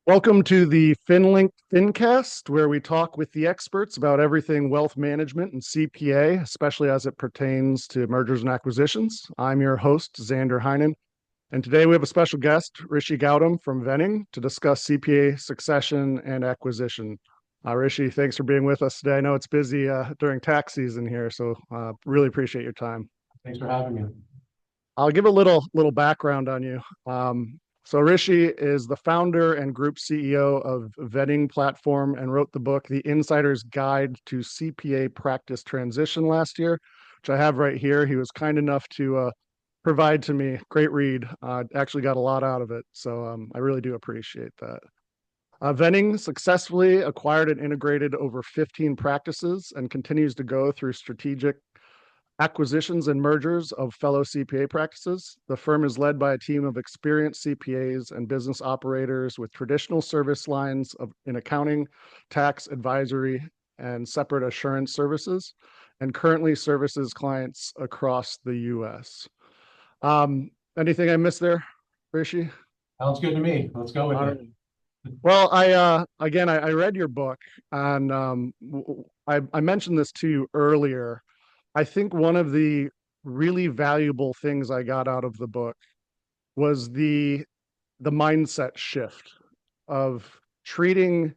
Welcome to the FinLink FinCast, where we talk with the experts about everything wealth management and CPA, especially as it pertains to mergers and acquisitions. I'm your host, Xander Heinen, and today we have a special guest, Rishi Gautam from Venning, to discuss CPA succession and acquisition. Rishi, thanks for being with us today. I know it's busy during tax season here, so really appreciate your time. Thanks for having me. I'll give a little background on you. So Rishi is the founder and group CEO of Vetting Platform and wrote the book The Insider's Guide to CPA Practice Transition last year, which I have right here. He was kind enough to provide to me. Great read. Actually got a lot out of it, so I really do appreciate that. Venning successfully acquired and integrated over 15 practices and continues to go through strategic acquisitions and mergers of fellow CPA practices. The firm is led by a team of experienced CPAs and business operators with traditional service lines in accounting, tax, advisory, and separate assurance services, and currently services clients across the US. Anything I missed there, Rishi? Sounds good to me. Let's go with All it. right. Well, I read your book, and I mentioned this to you earlier. I think one of the really valuable things I got out of the book was the mindset shift of treating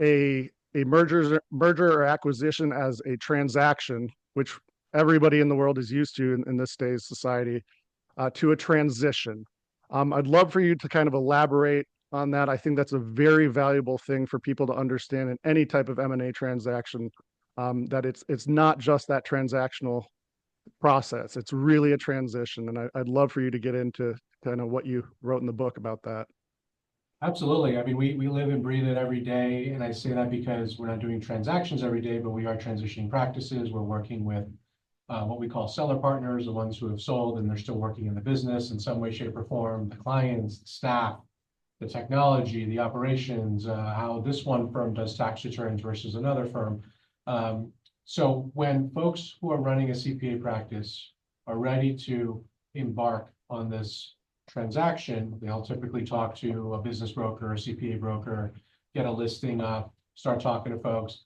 a merger or acquisition as a transaction, which everybody in the world is used to in this day's society, to a transition. I'd love for you to kind of elaborate on that. I think that's a very valuable thing for people to understand in any type of M&A transaction, that it's not just that transactional process. It's really a transition. And I'd love for you to get into kind of what you wrote in the book about that. Absolutely. I mean, we live and breathe it every day. And I say that because we're not doing transactions every day, but we are transitioning practices. We're working with what we call seller partners, the ones who have sold and they're still working in the business in some way, shape, or form, the clients, the staff, the technology, the operations, how this one firm does tax returns versus another firm. So when folks who are running a CPA practice are ready to embark on this transaction, they'll typically talk to a business broker, a CPA broker, get a listing up, start talking to folks.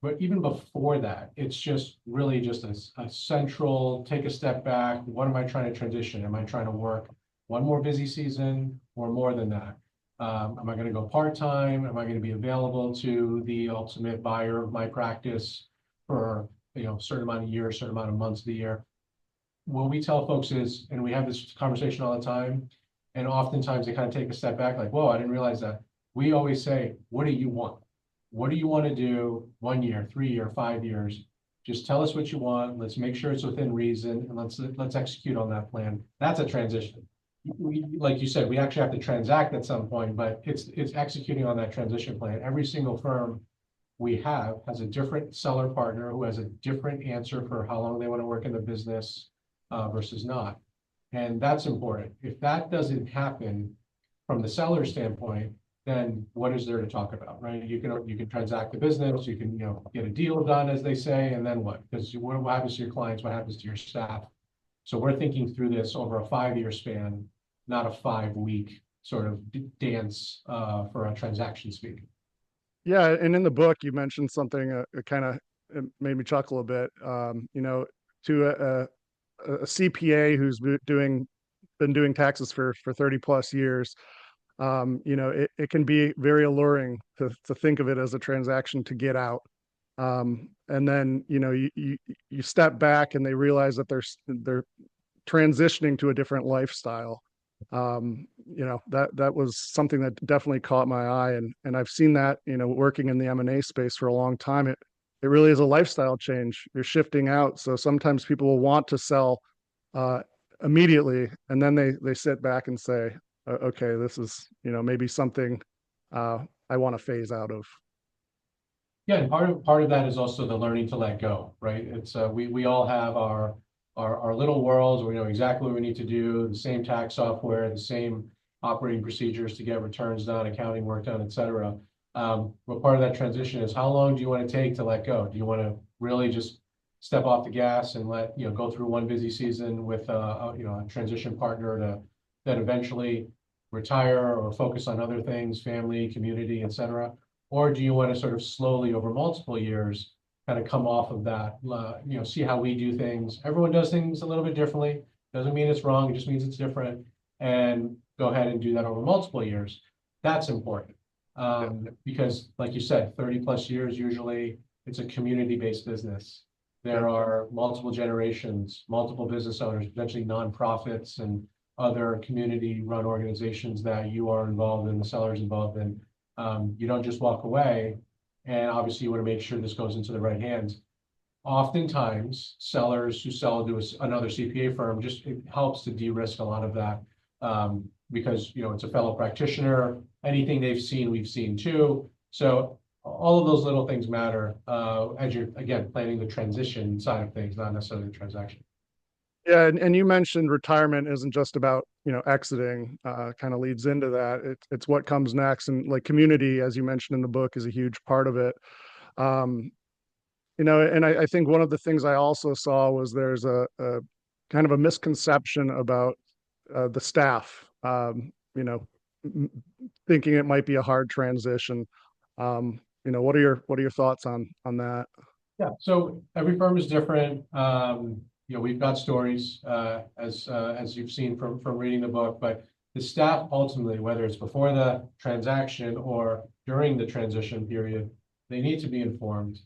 But even before that, it's just really just a central take a step back. What am I trying to transition? Am I trying to work one more busy season or more than that? Am I going to go part-time? Am I going to be available to the ultimate buyer of my practice for a certain amount of years, certain amount of months of the year? What we tell folks is, and we have this conversation all the time, and oftentimes they kind of take a step back, like, whoa, I didn't realize that. We always say, what do you want? What do you want to do 1 year, 3 year, 5 years? Just tell us what you want. Let's make sure it's within reason, and let's execute on that plan. That's a transition. Like you said, we actually have to transact at some point, but it's executing on that transition plan. Every single firm we have has a different seller partner who has a different answer for how long they want to work in the business versus not. And that's important. If that doesn't happen from the seller standpoint, then what is there to talk about, right? You can transact the business, you can get a deal done, as they say, and then what? Because what happens to your clients? What happens to your staff? So we're thinking through this over a 5-year span, not a 5-week sort of dance for a transaction speak. Yeah, and in the book you mentioned something kind of made me chuckle a bit. To a CPA who's been doing taxes for 30 plus years, it can be very alluring to think of it as a transaction to get out. And then, you step back and they realize that they're transitioning to a different lifestyle. That was something that definitely caught my eye. And I've seen that, working in the M&A space for a long time. It really is a lifestyle change. You're shifting out. So sometimes people will want to sell immediately, and then they sit back and say, okay, this is, maybe something I want to phase out of. Yeah, and part of that is also the learning to let go, right? It's we all have our little worlds where we know exactly what we need to do, the same tax software, the same operating procedures to get returns done, accounting work done, et cetera. But part of that transition is, how long do you want to take to let go? Do you want to really just step off the gas and let go through one busy season with a transition partner to then eventually retire or focus on other things, family, community, et cetera? Or do you want to sort of slowly over multiple years kind of come off of that, see how we do things? Everyone does things a little bit differently. Doesn't mean it's wrong, it just means it's different. And go ahead and do that over multiple years. That's important. Because like you said, 30 plus years, usually it's a community-based business. There are multiple generations, multiple business owners, potentially nonprofits and other community-run organizations that you are involved in, the seller's involved in. You don't just walk away, and obviously you want to make sure this goes into the right hands. Oftentimes, sellers who sell to another CPA firm, just it helps to de-risk a lot of that, because it's a fellow practitioner. Anything they've seen, we've seen too. So all of those little things matter as you're, again, planning the transition side of things, not necessarily the transaction. Yeah, and you mentioned retirement isn't just about, exiting, kind of leads into that. It's what comes next. And like community, as you mentioned in the book, is a huge part of it. Um, and I think one of the things I also saw was there's a kind of a misconception about the staff, thinking it might be a hard transition. What are your thoughts on that? Yeah, so every firm is different. We've got stories as you've seen from reading the book, but the staff ultimately, whether it's before the transaction or during the transition period, they need to be informed.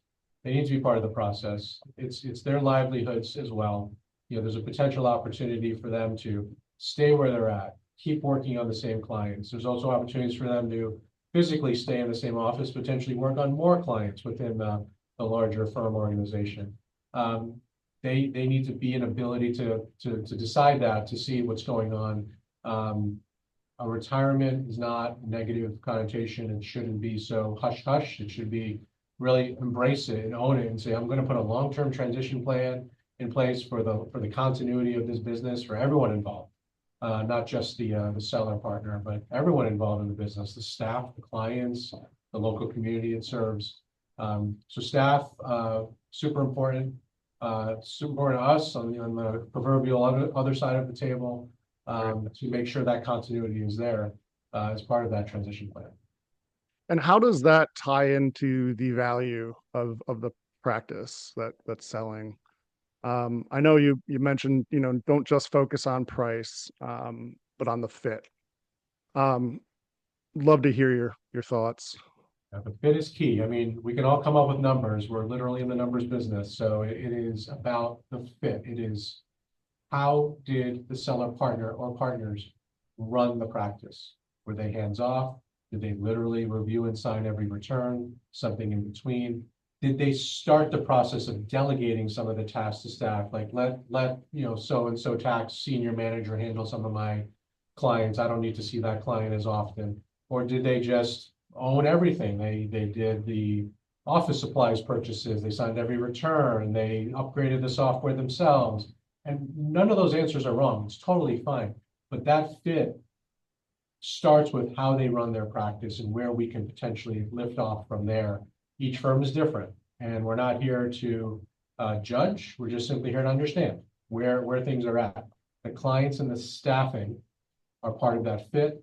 They need to be part of the process. It's their livelihoods as well. There's a potential opportunity for them to stay where they're at, keep working on the same clients. There's also opportunities for them to physically stay in the same office, potentially work on more clients within the larger firm organization. They need to be an ability to decide that, to see what's going on. A retirement is not a negative connotation. It shouldn't be so hush hush. It should be really embrace it and own it and say, I'm going to put a long-term transition plan in place for the continuity of this business for everyone involved. Not just the seller partner, but everyone involved in the business, the staff, the clients, the local community it serves. So staff, super important. Super important to us on the proverbial other side of the table, to make sure that continuity is there as part of that transition plan. And how does that tie into the value of the practice that's selling? I know you mentioned, don't just focus on price, but on the fit. Love to hear your thoughts. Yeah, the fit is key. I mean, we can all come up with numbers. We're literally in the numbers business. So it is about the fit. It is how did the seller partner or partners run the practice? Were they hands off? Did they literally review and sign every return? Something in between? Did they start the process of delegating some of the tasks to staff? Like let so and so tax senior manager handle some of my clients. I don't need to see that client as often. Or did they just own everything? They did the office supplies purchases. They signed every return. They upgraded the software themselves. And none of those answers are wrong. It's totally fine. But that fit starts with how they run their practice and where we can potentially lift off from there. Each firm is different, and we're not here to judge. We're just simply here to understand where things are at. The clients and the staffing are part of that fit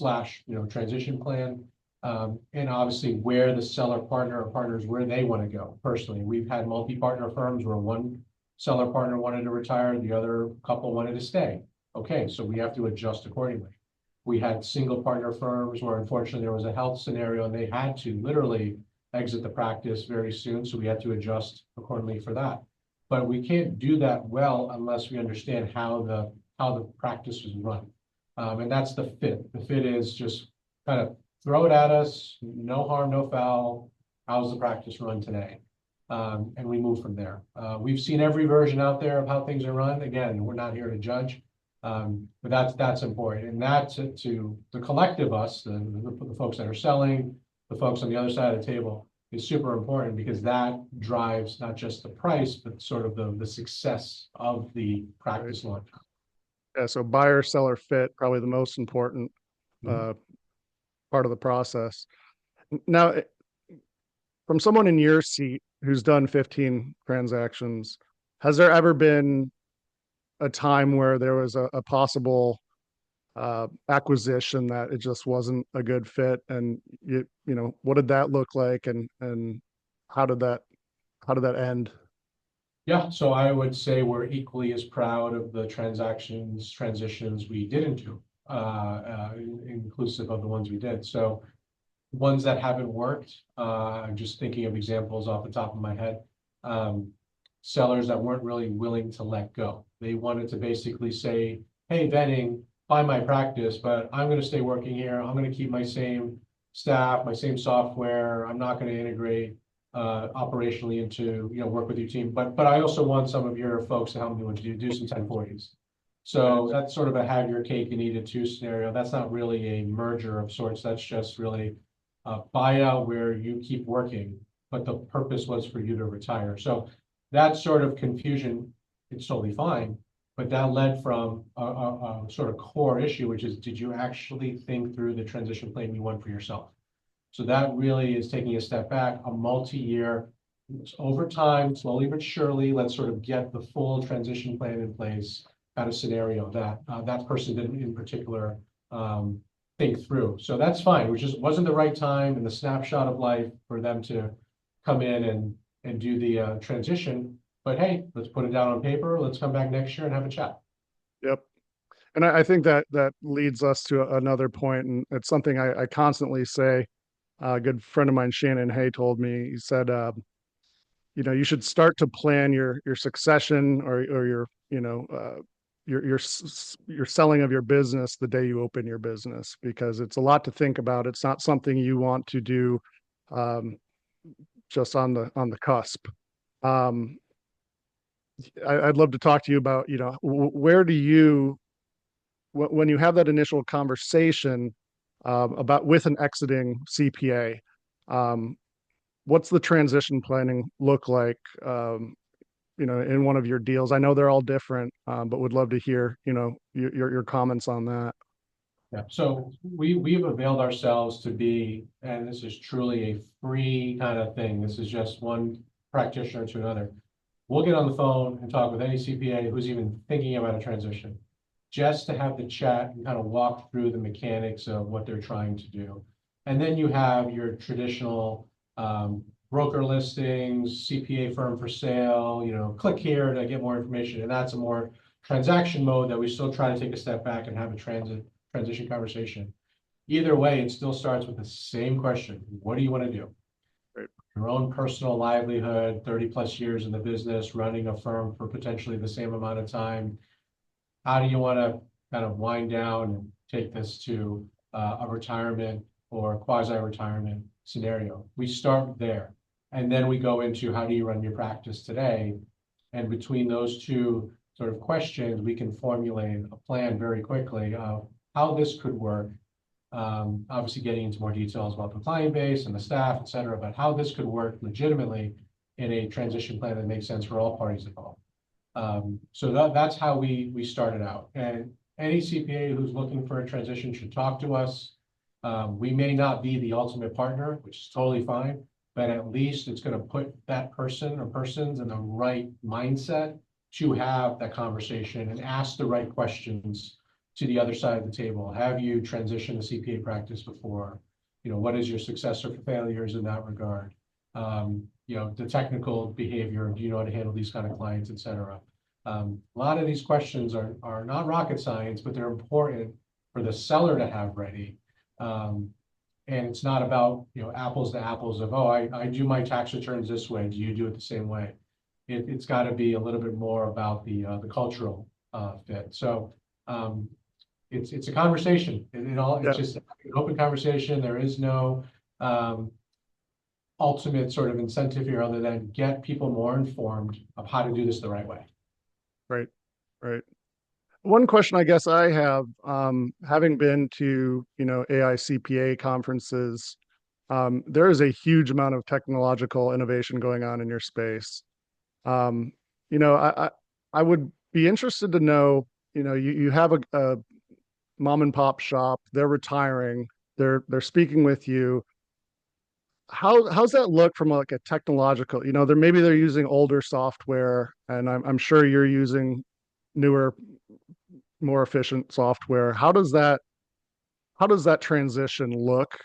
/ transition plan. And obviously where the seller partner or partners, where they want to go. Personally, we've had multi-partner firms where one seller partner wanted to retire, the other couple wanted to stay. Okay, so we have to adjust accordingly. We had single partner firms where unfortunately there was a health scenario and they had to literally exit the practice very soon. So we had to adjust accordingly for that. But we can't do that well unless we understand how the practice is run. And that's the fit. The fit is just kind of throw it at us, no harm, no foul. How's the practice run today? And we move from there. We've seen every version out there of how things are run. Again, we're not here to judge, but that's important. And that to the collective us, the folks that are selling, the folks on the other side of the table, is super important because that drives not just the price, but sort of the success of the practice launch. Yeah, so buyer seller fit, probably the most important part of the process. Now, from someone in your seat who's done 15 transactions, has there ever been a time where there was a possible acquisition that it just wasn't a good fit, and what did that look like, and how did that how did that end? Yeah, so I would say we're equally as proud of the transitions we didn't do, inclusive of the ones we did. So ones that haven't worked, I'm just thinking of examples off the top of my head. Um, Sellers that weren't really willing to let go. They wanted to basically say, hey, Venning, buy my practice, but I'm going to stay working here. I'm going to keep my same staff, my same software. I'm not going to integrate operationally into, work with your team. But I also want some of your folks to help me with do some 1040s. So that's sort of a have your cake and eat it too scenario. That's not really a merger of sorts. That's just really a buyout where you keep working, but the purpose was for you to retire. So that sort of confusion, it's totally fine, but that led from a sort of core issue, which is, did you actually think through the transition plan you want for yourself? So that really is taking a step back, a multi-year, over time, slowly but surely, let's sort of get the full transition plan in place at a scenario that that person didn't in particular think through. So that's fine, which just wasn't the right time in the snapshot of life for them to come in and do the transition. But hey, let's put it down on paper. Let's come back next year and have a chat. Yep. And I think that leads us to another point, and it's something I constantly say. A good friend of mine, Shannon Hay, told me. He said, you should start to plan your succession, or your selling of your business the day you open your business, because it's a lot to think about. It's not something you want to do um, just on the cusp. Um, I'd love to talk to you about, where do you, when you have that initial conversation about with an exiting CPA, um, what's the transition planning look like, in one of your deals? I know they're all different, but would love to hear, your comments on that. Yeah, so we've availed ourselves to be, and this is truly a free kind of thing. This is just one practitioner to another. We'll get on the phone and talk with any CPA who's even thinking about a transition, just to have the chat and kind of walk through the mechanics of what they're trying to do. And then you have your traditional broker listings, CPA firm for sale, click here to get more information. And that's a more transaction mode that we still try to take a step back and have a transition conversation. Either way, it still starts with the same question. What do you want to do? Right. Your own personal livelihood, 30 plus years in the business, running a firm for potentially the same amount of time. How do you want to kind of wind down and take this to a retirement or quasi-retirement scenario? We start there, and then we go into how do you run your practice today? And between those two sort of questions, we can formulate a plan very quickly of how this could work. Obviously getting into more details about the client base and the staff, et cetera, but how this could work legitimately in a transition plan that makes sense for all parties involved. So that's how we started out. And any CPA who's looking for a transition should talk to us. We may not be the ultimate partner, which is totally fine, but at least it's going to put that person or persons in the right mindset to have that conversation and ask the right questions to the other side of the table. Have you transitioned a CPA practice before? What is your success or failures in that regard? The technical behavior, do you know how to handle these kind of clients, et cetera. A lot of these questions are not rocket science, but they're important for the seller to have ready. And it's not about, apples to apples of, oh, I do my tax returns this way. Do you do it the same way? It's got to be a little bit more about the cultural fit. So it's a conversation. It's just an open conversation. There is no ultimate sort of incentive here other than get people more informed of how to do this the right way. Right, right. One question I guess I have, having been to, AI CPA conferences, there is a huge amount of technological innovation going on in your space. Um, I would be interested to know, you have a mom and pop shop, they're retiring, they're speaking with you. How's that look from like a technological, they're using older software, and I'm sure you're using newer more efficient software. How does that transition look?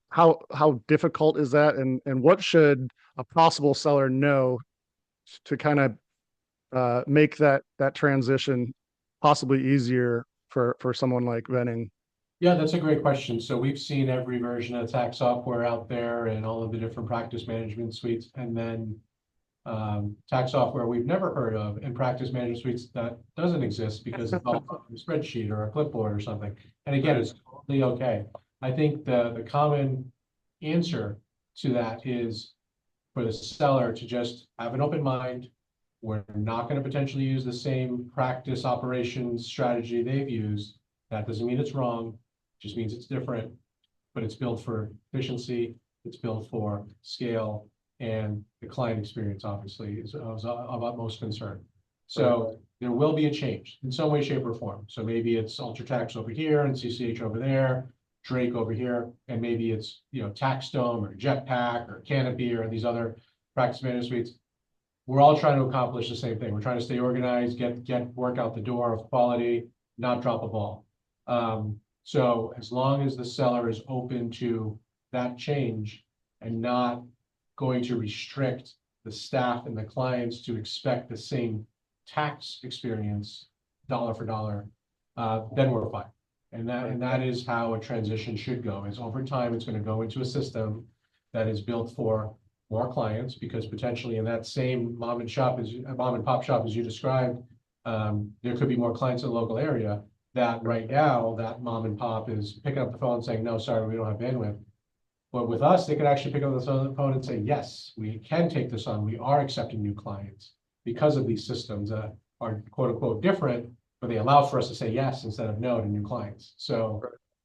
How difficult is that, and what should a possible seller know to kind of make that transition possibly easier for someone like Venning? Yeah, that's a great question. So we've seen every version of tax software out there and all of the different practice management suites, and then tax software we've never heard of, and practice management suites that doesn't exist because it's all on a spreadsheet or a clipboard or something. And again, it's totally okay. I think the common answer to that is for the seller to just have an open mind. We're not going to potentially use the same practice operations strategy they've used. That doesn't mean it's wrong, just means it's different, but it's built for efficiency, it's built for scale, and the client experience obviously is of utmost concern. So there will be a change in some way, shape, or form. So maybe it's UltraTax over here and CCH over there, Drake over here, and maybe it's TaxDome or Jetpack or Canopy or these other practice management suites. We're all trying to accomplish the same thing. We're trying to stay organized, get work out the door of quality, not drop a ball. So as long as the seller is open to that change and not going to restrict the staff and the clients to expect the same tax experience dollar for dollar, then we're fine. And that is how a transition should go. Is over time, it's going to go into a system that is built for more clients, because potentially in that same mom and pop shop as you described, there could be more clients in the local area that right now that mom and pop is picking up the phone and saying, no, sorry, we don't have bandwidth. But with us, they could actually pick up the phone and say, yes, we can take this on. We are accepting new clients because of these systems that are quote unquote different, but they allow for us to say yes instead of no to new clients. So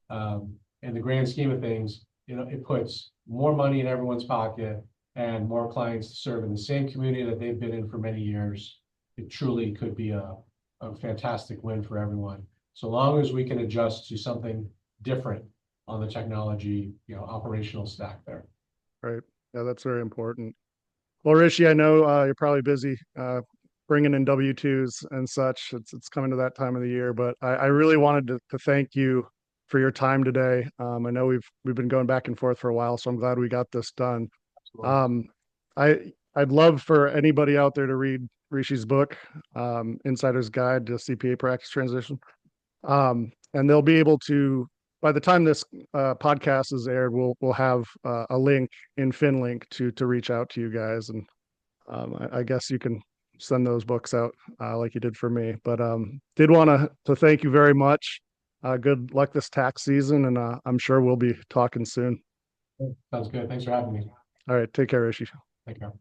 in the grand scheme of things, it puts more money in everyone's pocket and more clients to serve in the same community that they've been in for many years. It truly could be a fantastic win for everyone, so long as we can adjust to something different on the technology, operational stack there. Right. Yeah, that's very important. Well, Rishi, I know you're probably busy bringing in W-2s and such. It's coming to that time of the year, but I really wanted to thank you for your time today. I know we've been going back and forth for a while, so I'm glad we got this done. Um, I'd love for anybody out there to read Rishi's book, Insider's Guide to CPA Practice Transition. And they'll be able to, by the time this podcast is aired, we'll have a link in FinLink to reach out to you guys, and I guess you can send those books out like you did for me. But did want to thank you very much. Good luck this tax season, and I'm sure we'll be talking soon. Sounds good. Thanks for having me. All right, take care, Rishi. Take care.